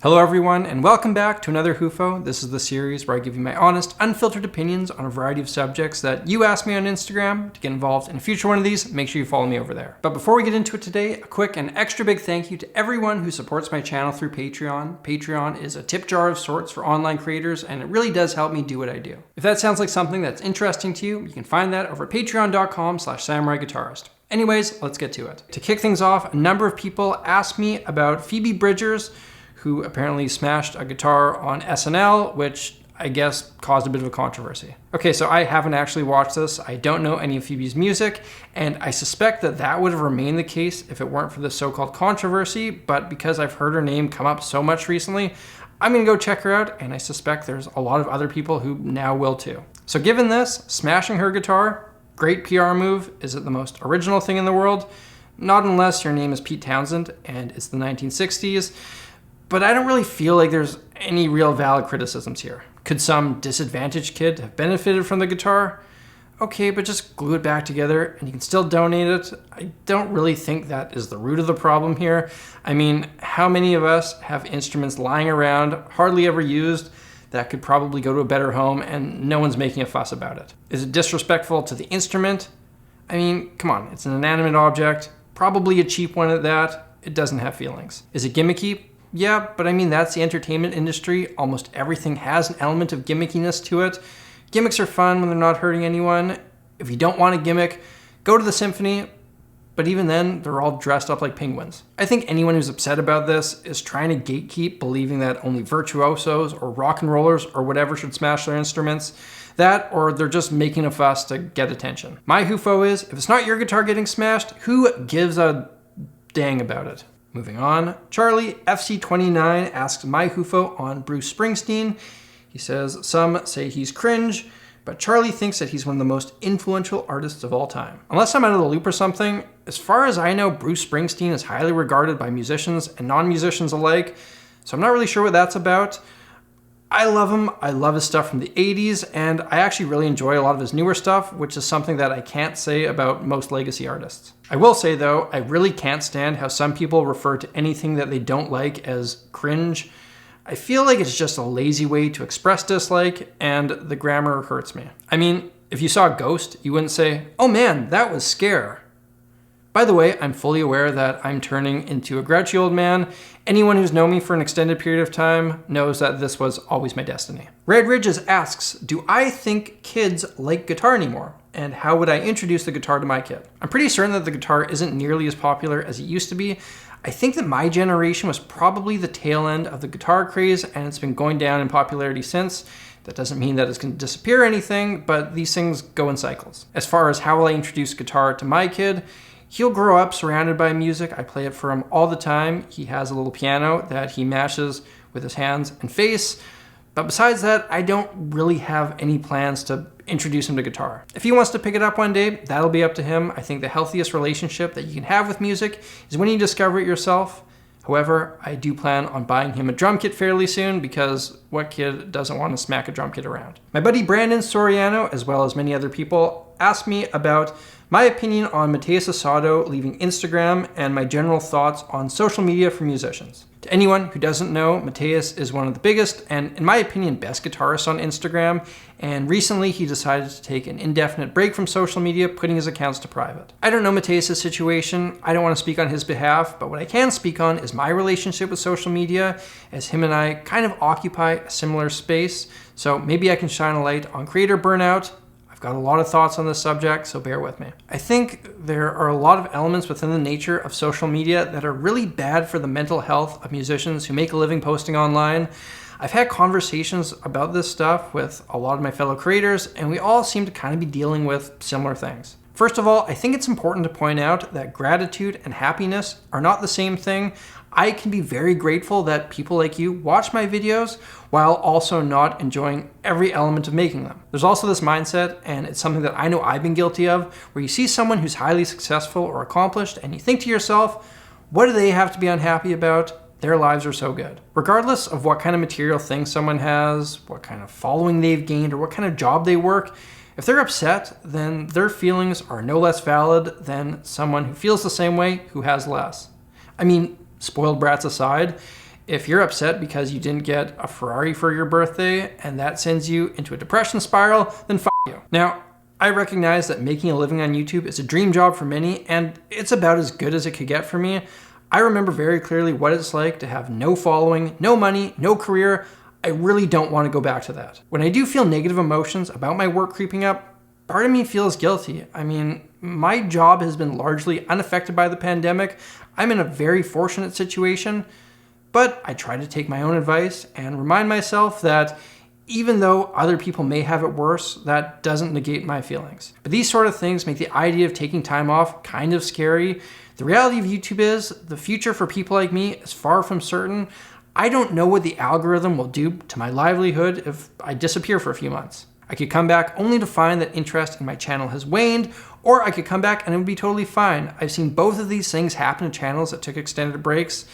Hello everyone, and welcome back to another HUFO. This is the series where I give you my honest, unfiltered opinions on a variety of subjects that you ask me on Instagram. To get involved in a future one of these, make sure you follow me over there. But before we get into it today, a quick and extra big thank you to everyone who supports my channel through Patreon. Patreon is a tip jar of sorts for online creators, and it really does help me do what I do. If that sounds like something that's interesting to you, you can find that over at patreon.com/samuraiguitarist. Anyways, let's get to it. To kick things off, a number of people asked me about Phoebe Bridgers, who apparently smashed a guitar on SNL, which I guess caused a bit of a controversy. Okay, so I haven't actually watched this. I don't know any of Phoebe's music, and I suspect that that would have remained the case if it weren't for the so-called controversy, but because I've heard her name come up so much recently, I'm gonna go check her out, and I suspect there's a lot of other people who now will too. So given this, smashing her guitar, great PR move. Is it the most original thing in the world? Not unless your name is Pete Townsend and it's the 1960s. But I don't really feel like there's any real valid criticisms here. Could some disadvantaged kid have benefited from the guitar? Okay, but just glue it back together and you can still donate it. I don't really think that is the root of the problem here. I mean, how many of us have instruments lying around, hardly ever used, that could probably go to a better home and no one's making a fuss about it? Is it disrespectful to the instrument? I mean, come on, it's an inanimate object, probably a cheap one at that. It doesn't have feelings. Is it gimmicky? Yeah, but I mean, that's the entertainment industry. Almost everything has an element of gimmickiness to it. Gimmicks are fun when they're not hurting anyone. If you don't want a gimmick, go to the symphony, but even then, they're all dressed up like penguins. I think anyone who's upset about this is trying to gatekeep, believing that only virtuosos or rock and rollers or whatever should smash their instruments. That, or they're just making a fuss to get attention. My HUFO is, if it's not your guitar getting smashed, who gives a dang about it? Moving on, Charlie FC29 asks my HUFO on Bruce Springsteen. He says, some say he's cringe, but Charlie thinks that he's one of the most influential artists of all time. Unless I'm out of the loop or something, as far as I know, Bruce Springsteen is highly regarded by musicians and non-musicians alike, so I'm not really sure what that's about. I love him. I love his stuff from the 80s, and I actually really enjoy a lot of his newer stuff, which is something that I can't say about most legacy artists. I will say though, I really can't stand how some people refer to anything that they don't like as cringe. I feel like it's just a lazy way to express dislike, and the grammar hurts me. I mean, if you saw Ghost, you wouldn't say, "Oh man, that was scare." By the way, I'm fully aware that I'm turning into a grouchy old man. Anyone who's known me for an extended period of time knows that this was always my destiny. Red Ridges asks, do I think kids like guitar anymore? And how would I introduce the guitar to my kid? I'm pretty certain that the guitar isn't nearly as popular as it used to be. I think that my generation was probably the tail end of the guitar craze, and it's been going down in popularity since. That doesn't mean that it's going to disappear or anything, but these things go in cycles. As far as how will I introduce guitar to my kid, he'll grow up surrounded by music. I play it for him all the time. He has a little piano that he mashes with his hands and face. But besides that, I don't really have any plans to introduce him to guitar. If he wants to pick it up one day, that'll be up to him. I think the healthiest relationship that you can have with music is when you discover it yourself. However, I do plan on buying him a drum kit fairly soon, because what kid doesn't want to smack a drum kit around? My buddy Brandon Soriano, as well as many other people, asked me about my opinion on Mateus Asado leaving Instagram and my general thoughts on social media for musicians. To anyone who doesn't know, Mateus is one of the biggest and, in my opinion, best guitarists on Instagram, and recently he decided to take an indefinite break from social media, putting his accounts to private. I don't know Mateus' situation, I don't want to speak on his behalf, but what I can speak on is my relationship with social media, as him and I kind of occupy a similar space, so maybe I can shine a light on creator burnout. I've got a lot of thoughts on this subject, so bear with me. I think there are a lot of elements within the nature of social media that are really bad for the mental health of musicians who make a living posting online. I've had conversations about this stuff with a lot of my fellow creators, and we all seem to kind of be dealing with similar things. First of all, I think it's important to point out that gratitude and happiness are not the same thing. I can be very grateful that people like you watch my videos while also not enjoying every element of making them. There's also this mindset, and it's something that I know I've been guilty of, where you see someone who's highly successful or accomplished and you think to yourself, what do they have to be unhappy about? Their lives are so good. Regardless of what kind of material things someone has, what kind of following they've gained, or what kind of job they work, if they're upset, then their feelings are no less valid than someone who feels the same way who has less. I mean, spoiled brats aside, If you're upset because you didn't get a Ferrari for your birthday and that sends you into a depression spiral, then f you. Now, I recognize that making a living on YouTube is a dream job for many, and it's about as good as it could get for me. I remember very clearly what it's like to have no following, no money, no career. I really don't want to go back to that. When I do feel negative emotions about my work creeping up, part of me feels guilty. I mean, my job has been largely unaffected by the pandemic. I'm in a very fortunate situation, but I try to take my own advice and remind myself that even though other people may have it worse, that doesn't negate my feelings. But these sort of things make the idea of taking time off kind of scary. The reality of YouTube is the future for people like me is far from certain. I don't know what the algorithm will do to my livelihood if I disappear for a few months. I could come back only to find that interest in my channel has waned, or I could come back and it would be totally fine. I've seen both of these things happen to channels that took extended breaks.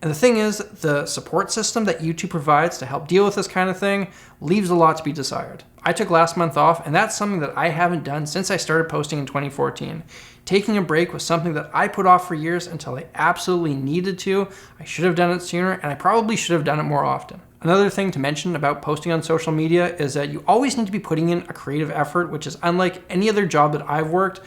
And the thing is, the support system that YouTube provides to help deal with this kind of thing leaves a lot to be desired. I took last month off, and that's something that I haven't done since I started posting in 2014. Taking a break was something that I put off for years until I absolutely needed to. I should have done it sooner, and I probably should have done it more often. Another thing to mention about posting on social media is that you always need to be putting in a creative effort, which is unlike any other job that I've worked.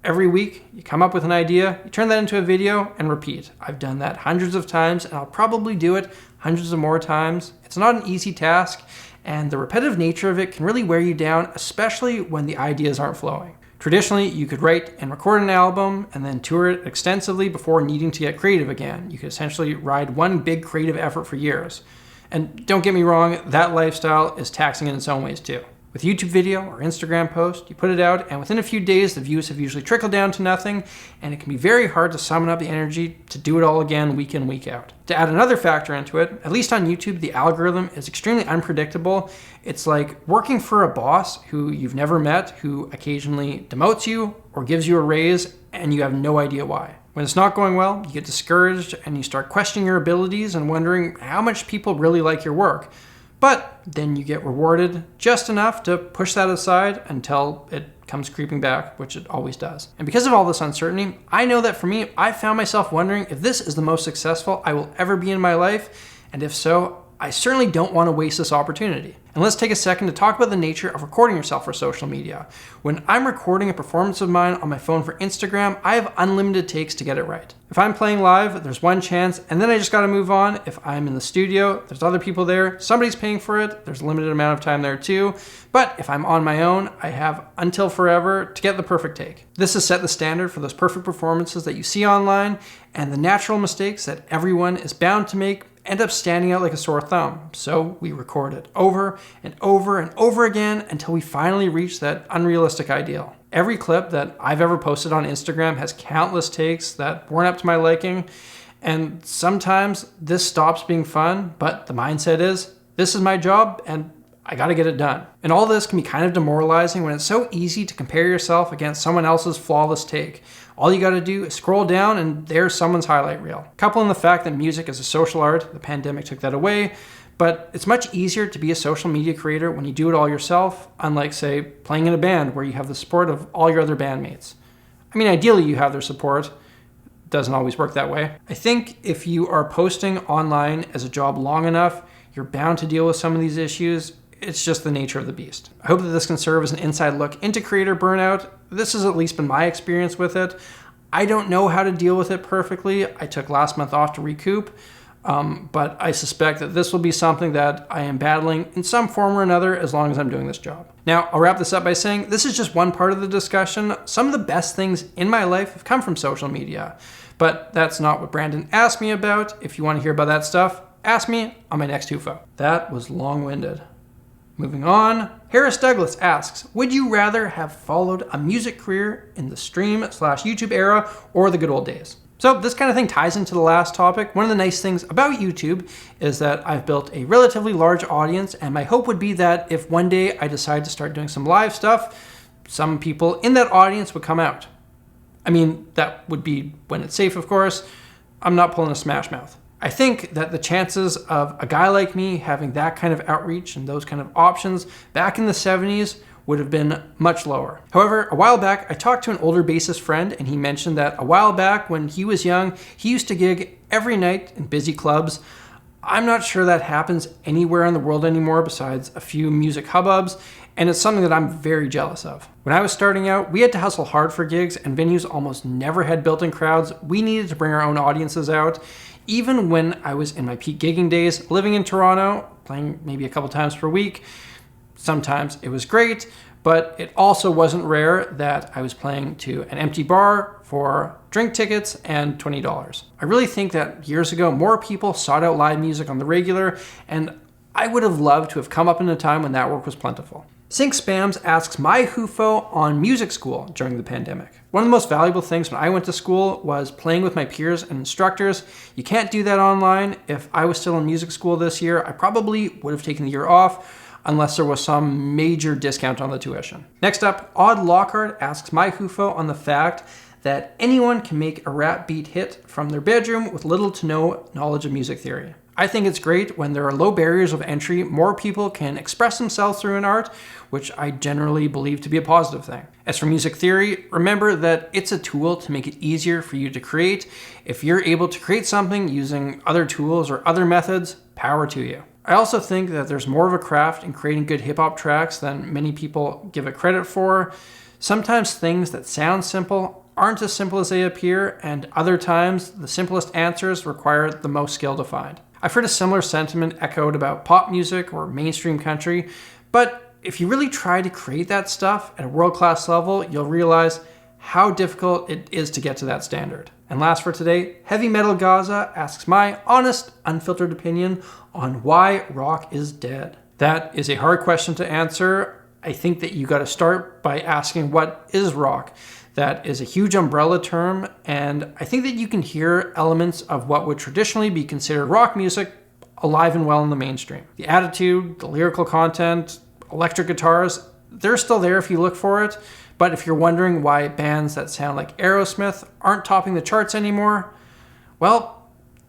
Every week, you come up with an idea, you turn that into a video, and repeat. I've done that hundreds of times, and I'll probably do it hundreds of more times. It's not an easy task, and the repetitive nature of it can really wear you down, especially when the ideas aren't flowing. Traditionally, you could write and record an album and then tour it extensively before needing to get creative again. You could essentially ride one big creative effort for years. And don't get me wrong, that lifestyle is taxing in its own ways too. With YouTube video or Instagram post, you put it out, and within a few days, the views have usually trickled down to nothing, and it can be very hard to summon up the energy to do it all again week in, week out. To add another factor into it, at least on YouTube, the algorithm is extremely unpredictable. It's like working for a boss who you've never met, who occasionally demotes you or gives you a raise, and you have no idea why. When it's not going well, you get discouraged and you start questioning your abilities and wondering how much people really like your work. But then you get rewarded just enough to push that aside until it comes creeping back, which it always does. And because of all this uncertainty, I know that for me, I found myself wondering if this is the most successful I will ever be in my life, and if so, I certainly don't want to waste this opportunity. And let's take a second to talk about the nature of recording yourself for social media. When I'm recording a performance of mine on my phone for Instagram, I have unlimited takes to get it right. If I'm playing live, there's one chance, and then I just gotta move on. If I'm in the studio, there's other people there, somebody's paying for it, there's a limited amount of time there too. But if I'm on my own, I have until forever to get the perfect take. This has set the standard for those perfect performances that you see online, and the natural mistakes that everyone is bound to make end up standing out like a sore thumb. So we record it over and over and over again until we finally reach that unrealistic ideal. Every clip that I've ever posted on Instagram has countless takes that weren't up to my liking, and sometimes this stops being fun, but the mindset is, this is my job and I gotta get it done. And all this can be kind of demoralizing when it's so easy to compare yourself against someone else's flawless take. All you gotta do is scroll down and there's someone's highlight reel. Couple in the fact that music is a social art, the pandemic took that away, but it's much easier to be a social media creator when you do it all yourself, unlike, say, playing in a band where you have the support of all your other bandmates. I mean, ideally you have their support. It doesn't always work that way. I think if you are posting online as a job long enough, you're bound to deal with some of these issues. It's just the nature of the beast. I hope that this can serve as an inside look into creator burnout. This has at least been my experience with it. I don't know how to deal with it perfectly. I took last month off to recoup, but I suspect that this will be something that I am battling in some form or another as long as I'm doing this job. Now, I'll wrap this up by saying this is just one part of the discussion. Some of the best things in my life have come from social media, but that's not what Brandon asked me about. If you want to hear about that stuff, ask me on my next HUFO. That was long-winded. Moving on, Harris Douglas asks, would you rather have followed a music career in the stream/YouTube era or the good old days? So this kind of thing ties into the last topic. One of the nice things about YouTube is that I've built a relatively large audience, and my hope would be that if one day I decide to start doing some live stuff, some people in that audience would come out. I mean, that would be when it's safe, of course. I'm not pulling a Smash Mouth. I think that the chances of a guy like me having that kind of outreach and those kind of options back in the 70s would have been much lower. However, a while back, I talked to an older bassist friend, and he mentioned that a while back when he was young, he used to gig every night in busy clubs. I'm not sure that happens anywhere in the world anymore besides a few music hubbubs, and it's something that I'm very jealous of. When I was starting out, we had to hustle hard for gigs, and venues almost never had built-in crowds. We needed to bring our own audiences out. Even when I was in my peak gigging days, living in Toronto, playing maybe a couple times per week, sometimes it was great, but it also wasn't rare that I was playing to an empty bar for drink tickets and $20. I really think that years ago, more people sought out live music on the regular, and I would have loved to have come up in a time when that work was plentiful. Sync Spams asks my HUFO on music school during the pandemic. One of the most valuable things when I went to school was playing with my peers and instructors. You can't do that online. If I was still in music school this year, I probably would have taken the year off, unless there was some major discount on the tuition. Next up, Odd Lockhart asks my HUFO on the fact that anyone can make a rap beat hit from their bedroom with little to no knowledge of music theory. I think it's great when there are low barriers of entry, more people can express themselves through an art, which I generally believe to be a positive thing. As for music theory, remember that it's a tool to make it easier for you to create. If you're able to create something using other tools or other methods, power to you. I also think that there's more of a craft in creating good hip-hop tracks than many people give it credit for. Sometimes things that sound simple aren't as simple as they appear, and other times the simplest answers require the most skill to find. I've heard a similar sentiment echoed about pop music or mainstream country, but if you really try to create that stuff at a world-class level, you'll realize how difficult it is to get to that standard. And last for today, Heavy Metal Gaza asks my honest, unfiltered opinion on why rock is dead. That is a hard question to answer. I think that you got to start by asking what is rock. That is a huge umbrella term, and I think that you can hear elements of what would traditionally be considered rock music alive and well in the mainstream. The attitude, the lyrical content, electric guitars, they're still there if you look for it. But if you're wondering why bands that sound like Aerosmith aren't topping the charts anymore, well,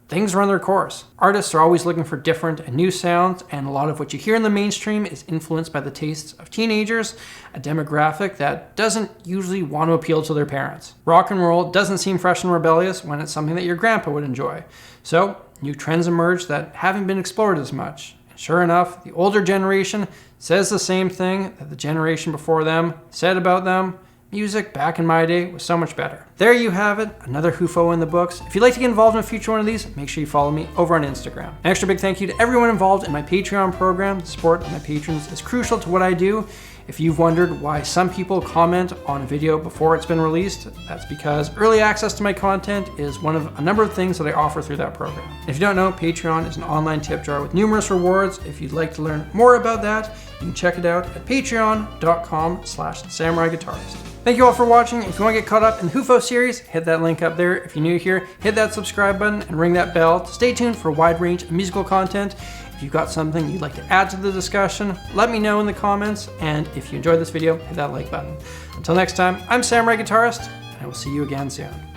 things run their course. Artists are always looking for different and new sounds, and a lot of what you hear in the mainstream is influenced by the tastes of teenagers, a demographic that doesn't usually want to appeal to their parents. Rock and roll doesn't seem fresh and rebellious when it's something that your grandpa would enjoy. So, new trends emerge that haven't been explored as much. And sure enough, the older generation says the same thing that the generation before them said about them. Music back in my day was so much better. There you have it, another HUFO in the books. If you'd like to get involved in a future one of these, make sure you follow me over on Instagram. An extra big thank you to everyone involved in my Patreon program. The support of my patrons is crucial to what I do. If you've wondered why some people comment on a video before it's been released, that's because early access to my content is one of a number of things that I offer through that program. If you don't know, Patreon is an online tip jar with numerous rewards. If you'd like to learn more about that, you can check it out at patreon.com/samuraiguitarist. Thank you all for watching. If you want to get caught up in the HUFO series, hit that link up there. If you're new here, hit that subscribe button and ring that bell to stay tuned for a wide range of musical content. If you've got something you'd like to add to the discussion, let me know in the comments. And if you enjoyed this video, hit that like button. Until next time, I'm Samurai Guitarist, and I will see you again soon.